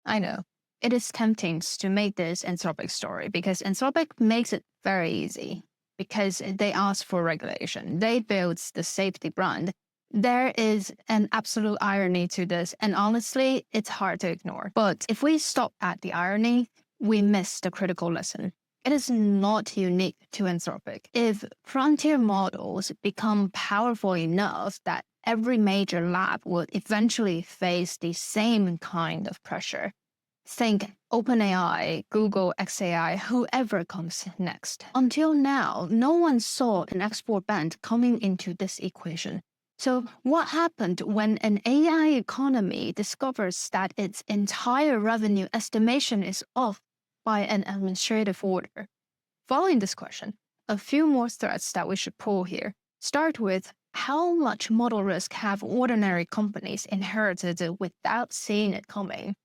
I know. It is tempting to make this Anthropic story because Anthropic makes it very easy because they ask for regulation. They build the safety brand. There is an absolute irony to this, and honestly, it's hard to ignore. But if we stop at the irony, we miss the critical lesson. It is not unique to Anthropic. If frontier models become powerful enough that every major lab would eventually face the same kind of pressure, think OpenAI, Google, XAI, whoever comes next. Until now, no one saw an export ban coming into this equation. So what happened when an AI economy discovers that its entire revenue estimation is off by an administrative order? Following this question, a few more threads that we should pull here. Start with how much model risk have ordinary companies inherited without seeing it coming?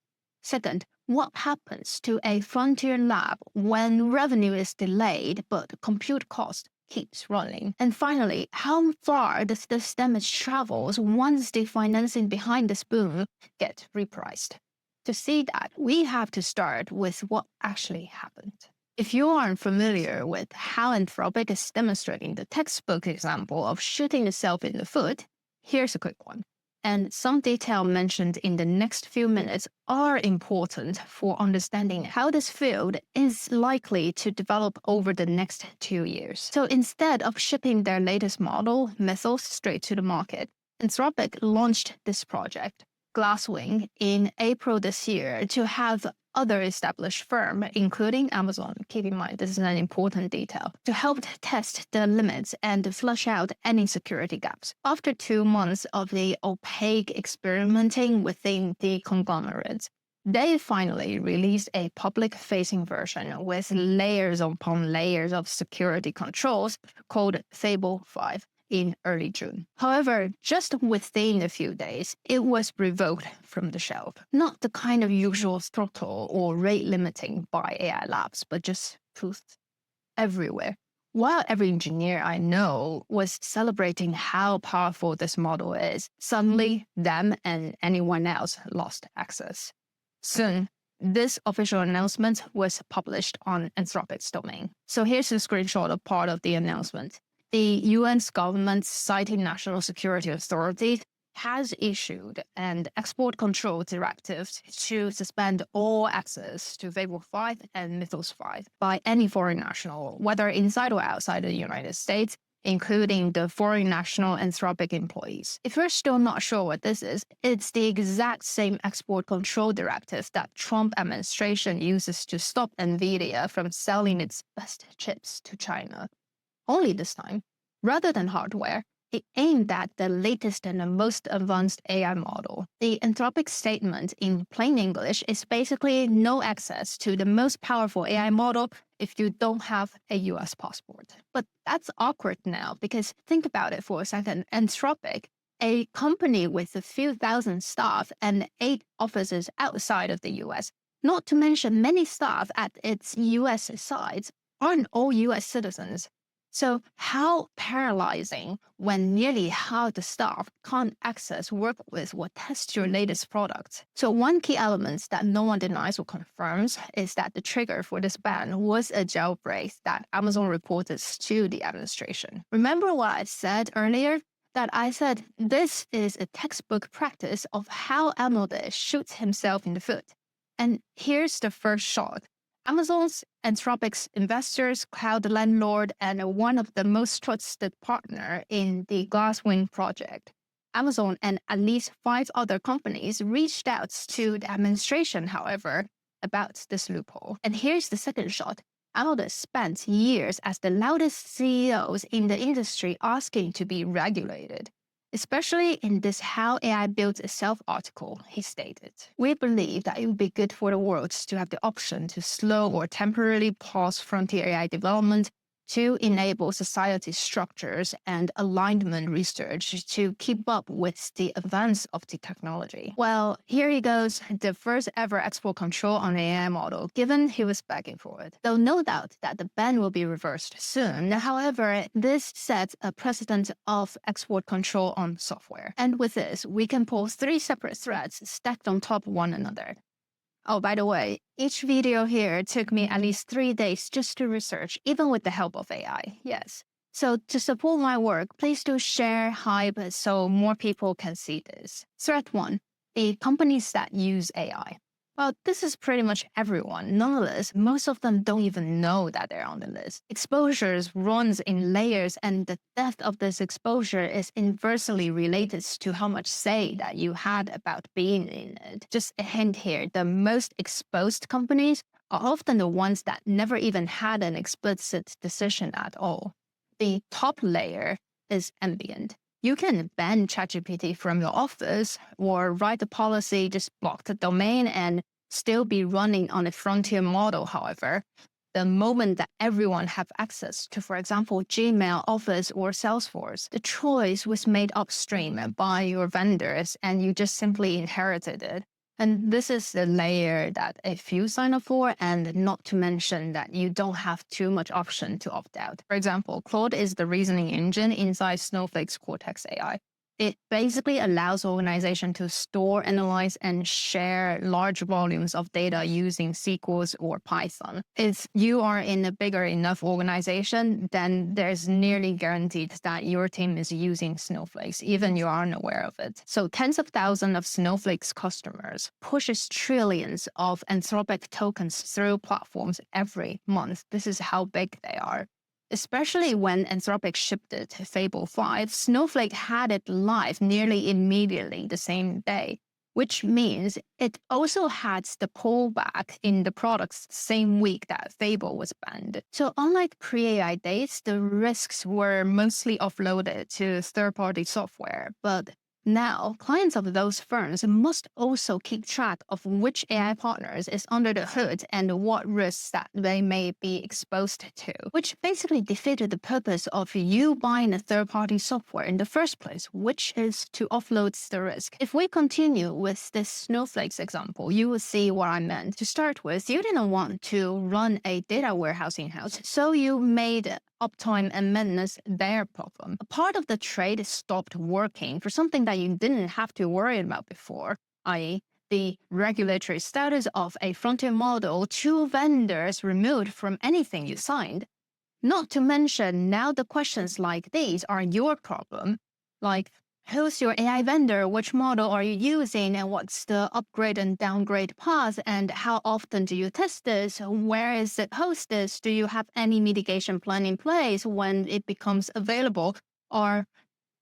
Second, what happens to a frontier lab when revenue is delayed but compute cost keeps running? And finally, how far does this damage travel once the financing behind this boom get repriced? To see that, we have to start with what actually happened. If you aren't familiar with how Anthropic is demonstrating the textbook example of shooting itself in the foot, here's a quick one. And some detail mentioned in the next few minutes are important for understanding how this field is likely to develop over the next 2 years. So instead of shipping their latest model, Mythos, straight to the market, Anthropic launched this project, Glasswing, in April this year to have other established firms, including Amazon, keep in mind this is an important detail, to help test the limits and flush out any security gaps. After 2 months of the opaque experimenting within the conglomerates, they finally released a public-facing version with layers upon layers of security controls called Fable 5. In early June. However, just within a few days, it was revoked from the shelf. Not the kind of usual throttle or rate limiting by AI labs, but just poof everywhere. While every engineer I know was celebrating how powerful this model is, suddenly them and anyone else lost access. Soon, this official announcement was published on Anthropic's domain. So here's a screenshot of part of the announcement. The US government, citing national security authorities, has issued an export control directive to suspend all access to Fable 5 and Mythos 5 by any foreign national, whether inside or outside the United States, including the foreign national Anthropic employees. If you're still not sure what this is, it's the exact same export control directive that Trump administration uses to stop NVIDIA from selling its best chips to China. Only this time, rather than hardware, it aimed at the latest and the most advanced AI model. The Anthropic statement in plain English is basically no access to the most powerful AI model if you don't have a US passport. But that's awkward now because think about it for a second. Anthropic, a company with a few thousand staff and 8 offices outside of the US, not to mention many staff at its US sites, aren't all US citizens. So how paralyzing when nearly half the staff can't access, work with, or test your latest product. So one key element that no one denies or confirms is that the trigger for this ban was a jailbreak that Amazon reported to the administration. Remember what I said earlier? That I said this is a textbook practice of how Amodei shoots himself in the foot. And here's the first shot. Amazon's Anthropic's investors, cloud landlord, and one of the most trusted partner in the Glasswing project. Amazon and at least 5 other companies reached out to the administration, however, about this loophole. And here's the second shot. Amodei spent years as the loudest CEOs in the industry asking to be regulated. Especially in this How AI Builds Itself article, he stated, "We believe that it would be good for the world to have the option to slow or temporarily pause frontier AI development to enable society structures and alignment research to keep up with the advance of the technology." Well, here he goes, the first ever export control on an AI model, given he was begging for it. Though no doubt that the ban will be reversed soon. However, this sets a precedent of export control on software. And with this, we can pull 3 separate threads stacked on top of one another. Oh, by the way, each video here took me at least 3 days just to research, even with the help of AI. Yes. So to support my work, please do share, hype, so more people can see this. Threat one, the companies that use AI. Well, this is pretty much everyone. Nonetheless, most of them don't even know that they're on the list. Exposures runs in layers, and the depth of this exposure is inversely related to how much say that you had about being in it. Just a hint here, the most exposed companies are often the ones that never even had an explicit decision at all. The top layer is ambient. You can ban ChatGPT from your office or write a policy, just block the domain and still be running on a frontier model. However, the moment that everyone have access to, for example, Gmail, Office, or Salesforce, the choice was made upstream by your vendors and you just simply inherited it. And this is the layer that a few sign up for, and not to mention that you don't have too much option to opt out. For example, Claude is the reasoning engine inside Snowflake's Cortex AI. It basically allows organizations to store, analyze, and share large volumes of data using SQL or Python. If you are in a bigger enough organization, then there's nearly guaranteed that your team is using Snowflakes, even you aren't aware of it. So tens of thousands of Snowflake's customers pushes trillions of Anthropic tokens through platforms every month. This is how big they are. Especially when Anthropic shipped it to Fable 5, Snowflake had it live nearly immediately the same day, which means it also had the pullback in the products the same week that Fable was banned. So unlike pre-AI days, the risks were mostly offloaded to third-party software, but now, clients of those firms must also keep track of which AI partners is under the hood and what risks that they may be exposed to, which basically defeated the purpose of you buying a third-party software in the first place, which is to offload the risk. If we continue with this Snowflake's example, you will see what I meant. To start with, you didn't want to run a data warehouse in-house, so you made uptime and maintenance their problem. A part of the trade stopped working for something that you didn't have to worry about before, i.e., the regulatory status of a frontier model to vendors removed from anything you signed. Not to mention, now the questions like these are your problem, like who's your AI vendor, which model are you using, and what's the upgrade and downgrade path, and how often do you test this, where is it hosted, do you have any mitigation plan in place when it becomes available, are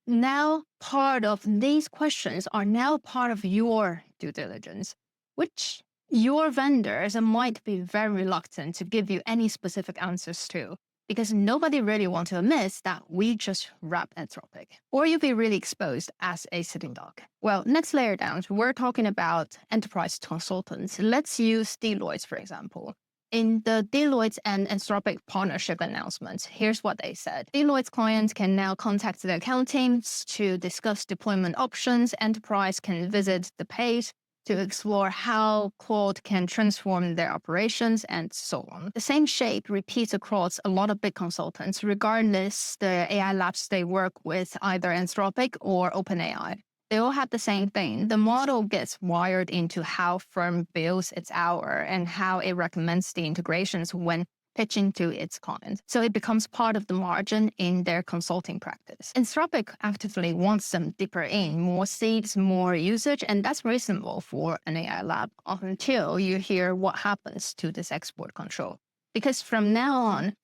now part of these questions are now part of your due diligence, which your vendors might be very reluctant to give you any specific answers to, because nobody really wants to admit that we just wrap Anthropic, or you'll be really exposed as a sitting duck. Well, next layer down, we're talking about enterprise consultants. Let's use Deloitte, for example. In the Deloitte and Anthropic partnership announcement, here's what they said. Deloitte's clients can now contact the account teams to discuss deployment options. Enterprise can visit the page to explore how Claude can transform their operations, and so on. The same shape repeats across a lot of big consultants, regardless the AI labs they work with, either Anthropic or OpenAI. They all have the same thing. The model gets wired into how firm builds its hour and how it recommends the integrations when pitching to its clients. So it becomes part of the margin in their consulting practice. Anthropic actively wants them deeper in, more seats, more usage, and that's reasonable for an AI lab until you hear what happens to this export control. Because from now on,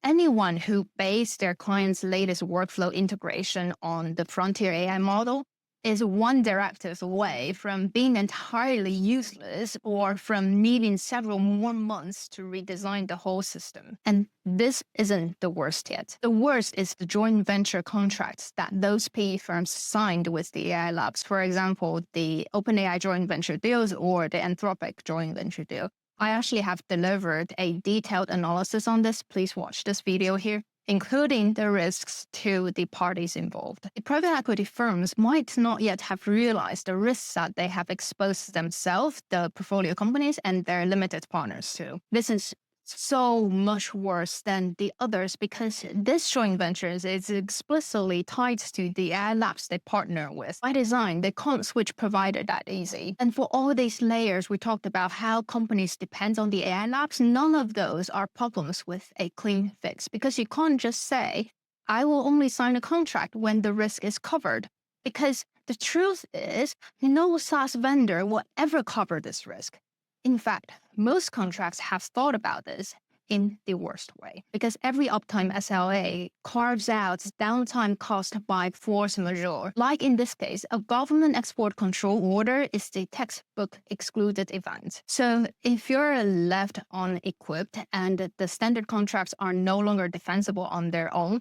anyone who bases their client's latest workflow integration on the frontier AI model is one directive away from being entirely useless or from needing several more months to redesign the whole system. And this isn't the worst yet. The worst is the joint venture contracts that those PE firms signed with the AI labs. For example, the OpenAI joint venture deals or the Anthropic joint venture deal. I actually have delivered a detailed analysis on this. Please watch this video here, including the risks to the parties involved. The private equity firms might not yet have realized the risks that they have exposed themselves, the portfolio companies, and their limited partners to. This is so much worse than the others because this joint venture is explicitly tied to the AI labs they partner with. By design, they can't switch provider that easy. And for all these layers we talked about how companies depend on the AI labs, none of those are problems with a clean fix because you can't just say, I will only sign a contract when the risk is covered. Because the truth is, no SaaS vendor will ever cover this risk. In fact, most contracts have thought about this in the worst way, because every uptime SLA carves out downtime caused by force majeure. Like in this case, a government export control order is the textbook excluded event. So if you're left unequipped and the standard contracts are no longer defensible on their own,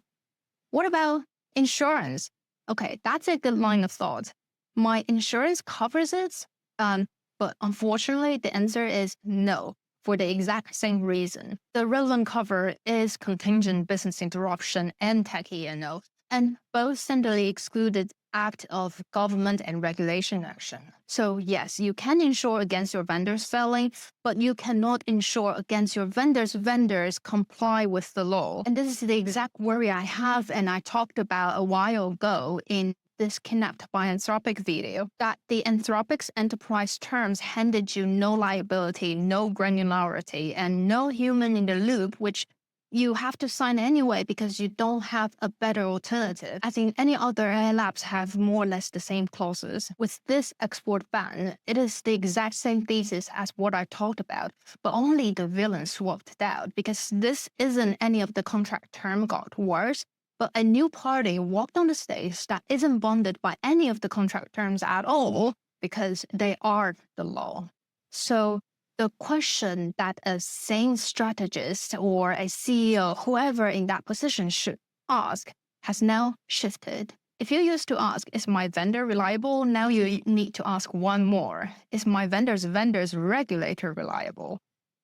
what about insurance? Okay, that's a good line of thought. My insurance covers it, but unfortunately, the answer is no, for the exact same reason. The relevant cover is contingent business interruption and tech E&O, and both centrally excluded act of government and regulation action. So yes, you can insure against your vendors failing, but you cannot insure against your vendors comply with the law. And this is the exact worry I have and I talked about a while ago in this Kidnapped by Anthropic video, that the Anthropic's enterprise terms handed you no liability, no granularity, and no human in the loop, which you have to sign anyway because you don't have a better alternative. I think any other AI labs have more or less the same clauses. With this export ban, it is the exact same thesis as what I talked about, but only the villain swapped it out because this isn't any of the contract term got worse, but a new party walked on the stage that isn't bonded by any of the contract terms at all because they are the law. So the question that a sane strategist or a CEO, whoever in that position should ask, has now shifted. If you used to ask, is my vendor reliable? Now you need to ask one more. Is my vendor's regulator reliable?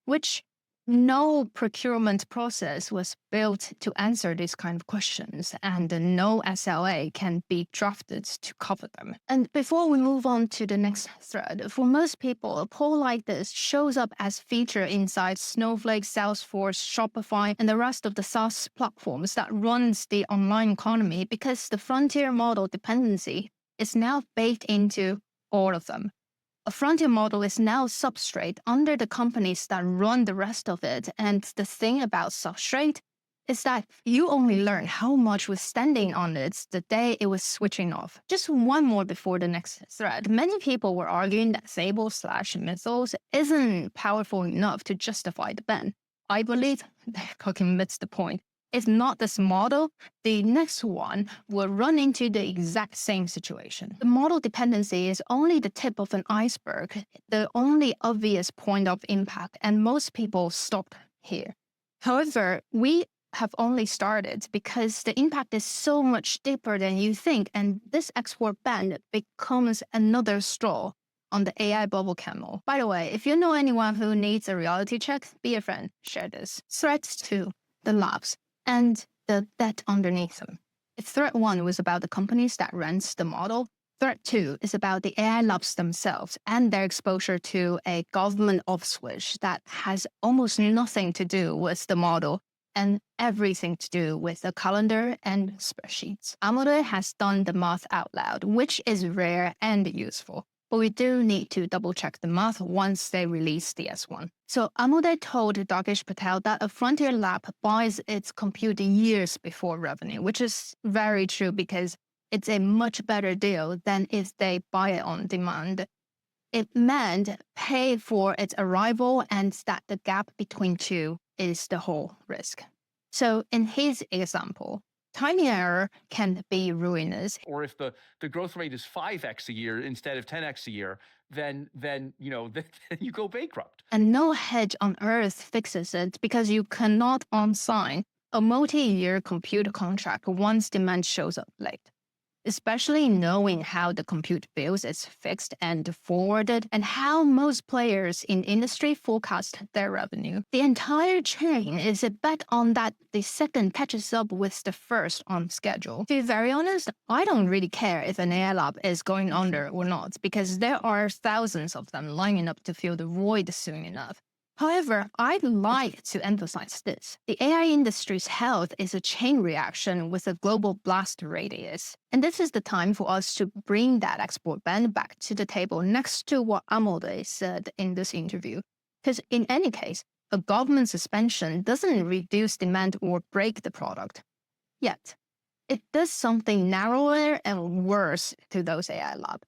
Which no procurement process was built to answer these kind of questions, and no SLA can be drafted to cover them. And before we move on to the next thread, for most people, a poll like this shows up as feature inside Snowflake, Salesforce, Shopify, and the rest of the SaaS platforms that runs the online economy because the frontier model dependency is now baked into all of them. A frontier model is now substrate under the companies that run the rest of it. And the thing about substrate is that you only learn how much was standing on it the day it was switching off. Just one more before the next thread. Many people were arguing that Fable/Mythos isn't powerful enough to justify the ban. I believe they fucking missed the point. If not this model, the next one will run into the exact same situation. The model dependency is only the tip of an iceberg, the only obvious point of impact, and most people stopped here. However, we have only started because the impact is so much deeper than you think, and this export ban becomes another straw on the AI bubble camel. By the way, if you know anyone who needs a reality check, be a friend, share this. Threats to the labs and the debt underneath them. Threat 1 was about the companies that runs the model. Threat 2 is about the AI labs themselves and their exposure to a government off switch that has almost nothing to do with the model and everything to do with the calendar and spreadsheets. Amodei has done the math out loud, which is rare and useful. But we do need to double check the math once they release the S1. So Amodei told Dagesh Patel that a frontier lab buys its compute years before revenue, which is very true because it's a much better deal than if they buy it on demand. It meant pay for its arrival and that the gap between two is the whole risk. So in his example, timing error can be ruinous. Or if the growth rate is 5x a year instead of 10x a year, then you know then you go bankrupt. And no hedge on earth fixes it because you cannot unsign a multi-year compute contract once demand shows up late. Especially knowing how the compute bills is fixed and forwarded and how most players in industry forecast their revenue. The entire chain is a bet on that the second catches up with the first on schedule. To be very honest, I don't really care if an AI lab is going under or not because there are thousands of them lining up to fill the void soon enough. However, I'd like to emphasize this. The AI industry's health is a chain reaction with a global blast radius. And this is the time for us to bring that export ban back to the table next to what Amodei said in this interview. Because in any case, a government suspension doesn't reduce demand or break the product. Yet, it does something narrower and worse to those AI labs.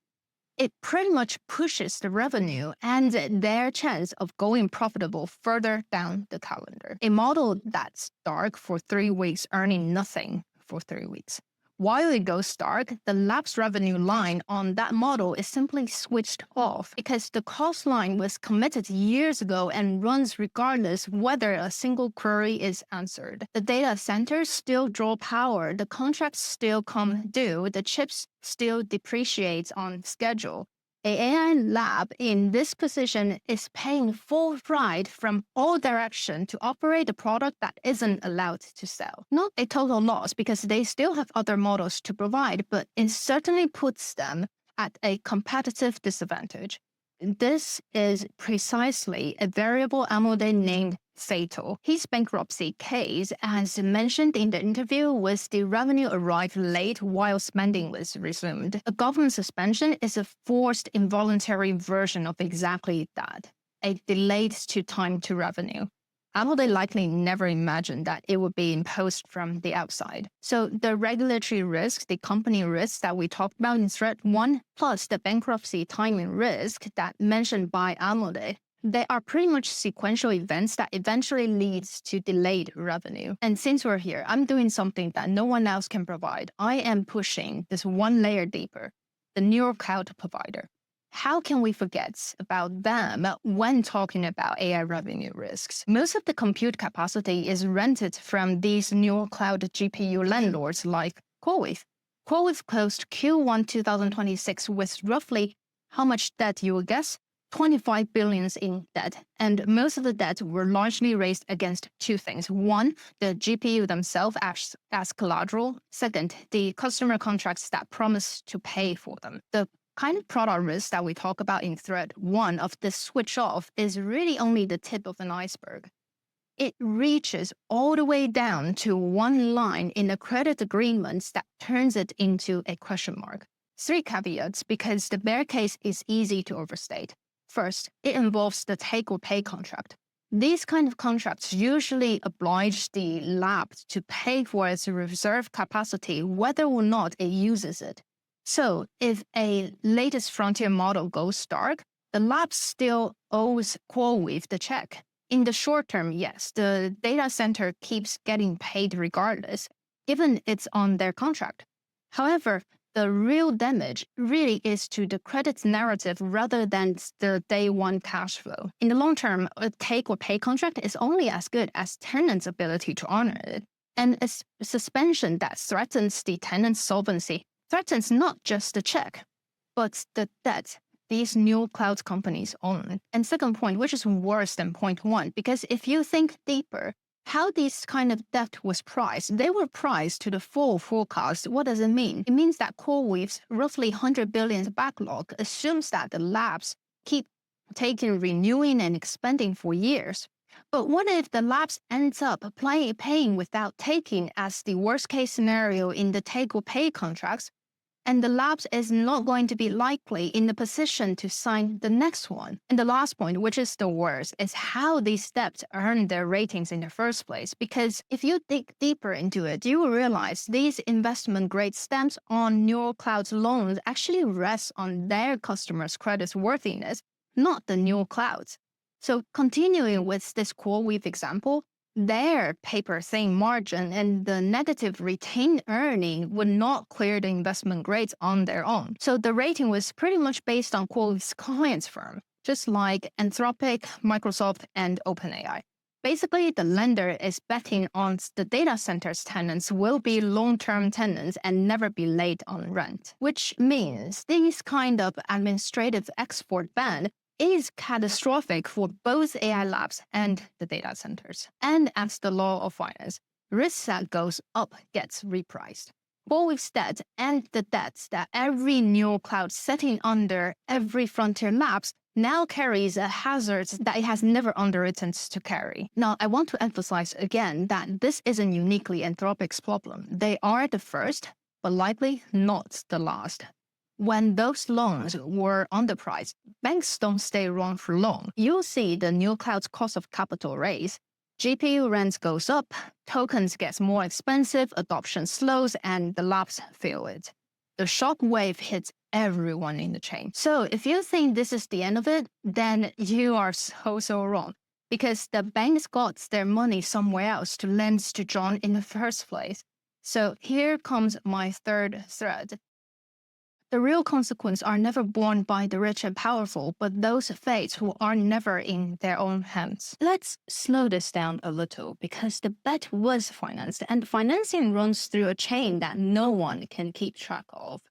It pretty much pushes the revenue and their chance of going profitable further down the calendar. A model that's dark for 3 weeks, earning nothing for 3 weeks. While it goes dark, the labs revenue line on that model is simply switched off because the cost line was committed years ago and runs regardless whether a single query is answered. The data centers still draw power, the contracts still come due, the chips still depreciate on schedule. A AI lab in this position is paying full ride from all direction to operate a product that isn't allowed to sell. Not a total loss because they still have other models to provide, but it certainly puts them at a competitive disadvantage. This is precisely a variable Amodei named fatal. His bankruptcy case, as mentioned in the interview, was the revenue arrived late while spending was resumed. A government suspension is a forced involuntary version of exactly that, a delayed to time to revenue. Amodei likely never imagined that it would be imposed from the outside. So the regulatory risks, the company risks that we talked about in thread 1, plus the bankruptcy timing risk that mentioned by Amodei, they are pretty much sequential events that eventually leads to delayed revenue. And since we're here, I'm doing something that no one else can provide. I am pushing this one layer deeper, the neocloud provider. How can we forget about them when talking about AI revenue risks? Most of the compute capacity is rented from these neocloud GPU landlords like CoreWeave. CoreWeave closed Q1 2026 with roughly how much debt you will guess? 25 billions in debt, and most of the debt were largely raised against 2 things. 1, the GPU themselves as collateral. 2nd, the customer contracts that promise to pay for them. The kind of product risk that we talk about in thread 1 of this switch off is really only the tip of an iceberg. It reaches all the way down to one line in the credit agreements that turns it into a question mark. 3 caveats because the bear case is easy to overstate. First, it involves the take-or-pay contract. These kind of contracts usually oblige the lab to pay for its reserve capacity whether or not it uses it. So if a latest frontier model goes dark, the lab still owes CoreWeave the check. In the short term, yes, the data center keeps getting paid regardless, given it's on their contract. However, the real damage really is to the credit narrative rather than the day one cash flow. In the long term, a take or pay contract is only as good as tenant's ability to honor it. And a suspension that threatens the tenant's solvency threatens not just the check, but the debt these new cloud companies own. And second point, which is worse than point 1, because if you think deeper, how this kind of debt was priced, they were priced to the full forecast. What does it mean? It means that CoreWeave's roughly 100 billion backlog assumes that the labs keep renewing and expanding for years. But what if the labs ends up paying without taking as the worst case scenario in the take or pay contracts, and the labs is not going to be likely in the position to sign the next one. And the last point, which is the worst, is how these debts earn their ratings in the first place. Because if you dig deeper into it, you will realize these investment grade stamps on neocloud's loans actually rest on their customers' credit worthiness, not the neoclouds. So continuing with this CoreWeave example, their paper thin margin and the negative retained earning would not clear the investment grades on their own. So the rating was pretty much based on CoreWeave's clients firm, just like Anthropic, Microsoft, and OpenAI. Basically, the lender is betting on the data center's tenants will be long-term tenants and never be late on rent, which means this kind of administrative export ban is catastrophic for both AI labs and the data centers. And as the law of finance, risk that goes up gets repriced. CoreWeave's debt and the debts that every new cloud setting under every frontier labs now carries a hazard that it has never underwritten to carry. Now, I want to emphasize again that this isn't uniquely Anthropic's problem. They are the first, but likely not the last. When those loans were underpriced, banks don't stay around for long. You'll see the neocloud's cost of capital raise. GPU rent goes up, tokens get more expensive, adoption slows, and the labs feel it. The shock wave hits everyone in the chain. So if you think this is the end of it, then you are so wrong. Because the banks got their money somewhere else to lend to John in the first place. So here comes my third thread. The real consequences are never borne by the rich and powerful, but those fates who are never in their own hands. Let's slow this down a little, because the bet was financed, and financing runs through a chain that no one can keep track of.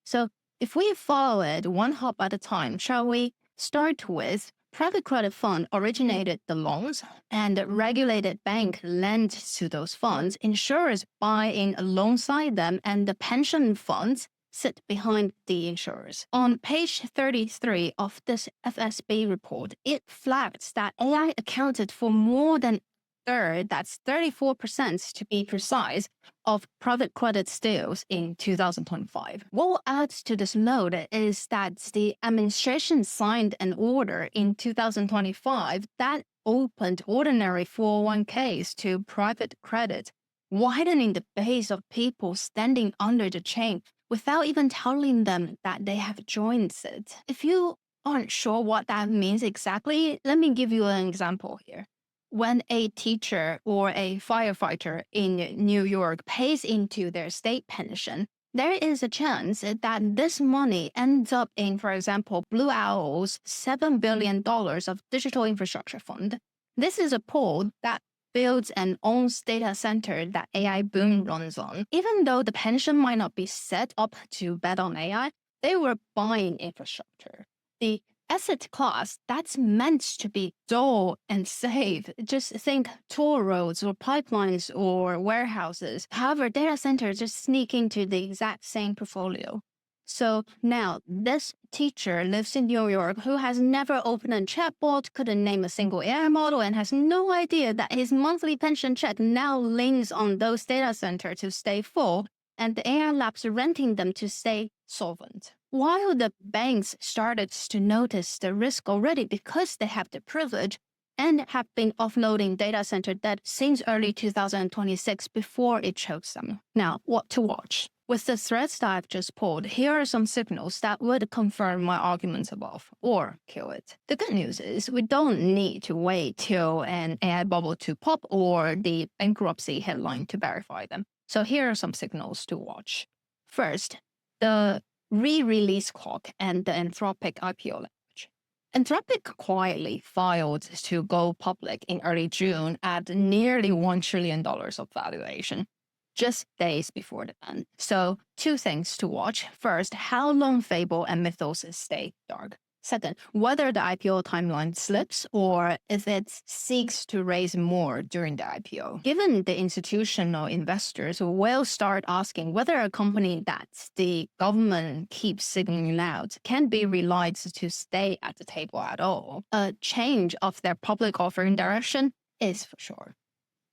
So if we follow it one hop at a time, shall we start with private credit fund originated the loans, and the regulated bank lent to those funds, insurers buy in alongside them, and the pension funds sit behind the insurers. On page 33 of this FSB report, it flags that AI accounted for more than a third, that's 34% to be precise, of private credit deals in 2025. What will add to this load is that the administration signed an order in 2025 that opened ordinary 401ks to private credit, widening the base of people standing under the chain without even telling them that they have joined it. If you aren't sure what that means exactly, let me give you an example here. When a teacher or a firefighter in New York pays into their state pension, there is a chance that this money ends up in, for example, Blue Owl's $7 billion of digital infrastructure fund. This is a pool that builds and owns data center that AI boom runs on. Even though the pension might not be set up to bet on AI, they were buying infrastructure. The asset class that's meant to be dull and safe. Just think toll roads or pipelines or warehouses. However, data centers just sneak into the exact same portfolio. So now this teacher lives in New York who has never opened a chatbot, couldn't name a single AI model, and has no idea that his monthly pension check now leans on those data centers to stay full, and the AI labs renting them to stay solvent. While the banks started to notice the risk already because they have the privilege and have been offloading data center debt since early 2026 before it chokes them. Now, what to watch? With the threads that I've just pulled, here are some signals that would confirm my arguments above, or kill it. The good news is we don't need to wait till an AI bubble to pop or the bankruptcy headline to verify them. So here are some signals to watch. First, the re-release clock and the Anthropic IPO language. Anthropic quietly filed to go public in early June at nearly $1 trillion of valuation, just days before the end. So 2 things to watch. First, how long Fable and Mythos stay dark. Second, whether the IPO timeline slips or if it seeks to raise more during the IPO. Given the institutional investors will start asking whether a company that the government keeps signaling out can be relied to stay at the table at all, a change of their public offering direction is for sure.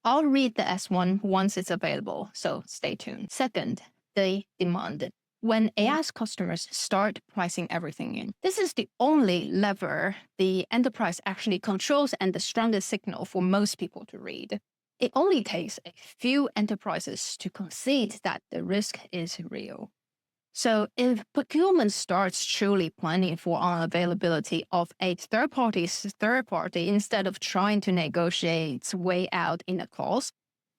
I'll read the S1 once it's available, so stay tuned. Second, the demand. When AI's customers start pricing everything in, this is the only lever the enterprise actually controls and the strongest signal for most people to read. It only takes a few enterprises to concede that the risk is real. So if procurement starts truly planning for unavailability of a third party's third party instead of trying to negotiate its way out in a clause,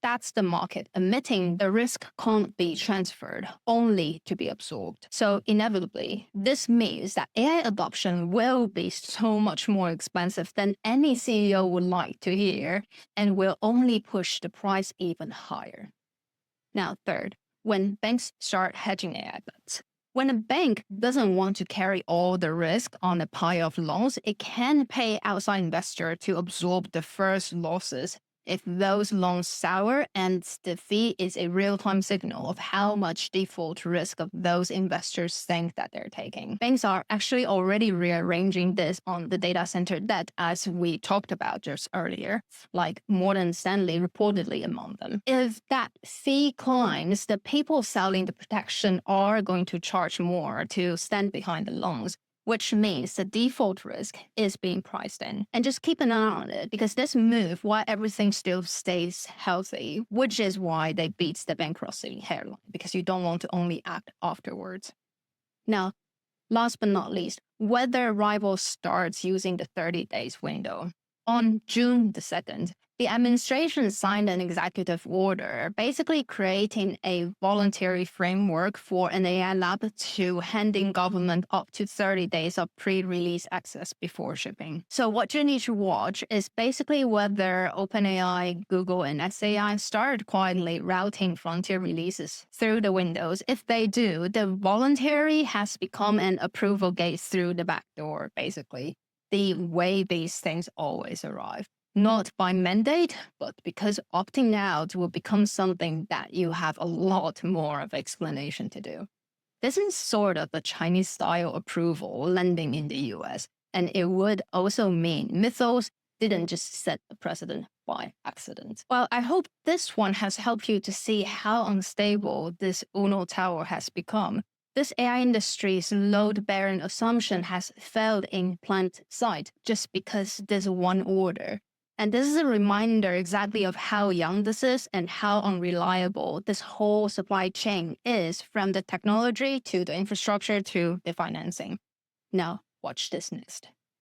that's the market admitting the risk can't be transferred, only to be absorbed. So inevitably, this means that AI adoption will be so much more expensive than any CEO would like to hear and will only push the price even higher. Now, third, when banks start hedging AI bets. When a bank doesn't want to carry all the risk on a pile of loans, it can pay outside investor to absorb the first losses if those loans sour, and the fee is a real-time signal of how much default risk of those investors think that they're taking. Banks are actually already rearranging this on the data center debt, as we talked about just earlier, like Morgan Stanley reportedly among them. If that fee climbs, the people selling the protection are going to charge more to stand behind the loans, which means the default risk is being priced in. And just keep an eye on it, because this move, while everything still stays healthy, which is why they beat the bankruptcy hairline, because you don't want to only act afterwards. Now, last but not least, whether Rival starts using the 30 days window. On June the 2nd, the administration signed an executive order basically creating a voluntary framework for an AI lab to handing government up to 30 days of pre-release access before shipping. So what you need to watch is basically whether OpenAI, Google, and SAI start quietly routing frontier releases through the windows. If they do, the voluntary has become an approval gate through the back door, basically. The way these things always arrive. Not by mandate, but because opting out will become something that you have a lot more of explanation to do. This is sort of a Chinese-style approval landing in the US, and it would also mean Mythos didn't just set the precedent by accident. Well, I hope this one has helped you to see how unstable this Uno Tower has become. This AI industry's load-bearing assumption has failed in plant side just because there's one order. And this is a reminder exactly of how young this is and how unreliable this whole supply chain is, from the technology to the infrastructure to the financing. Now, watch this next.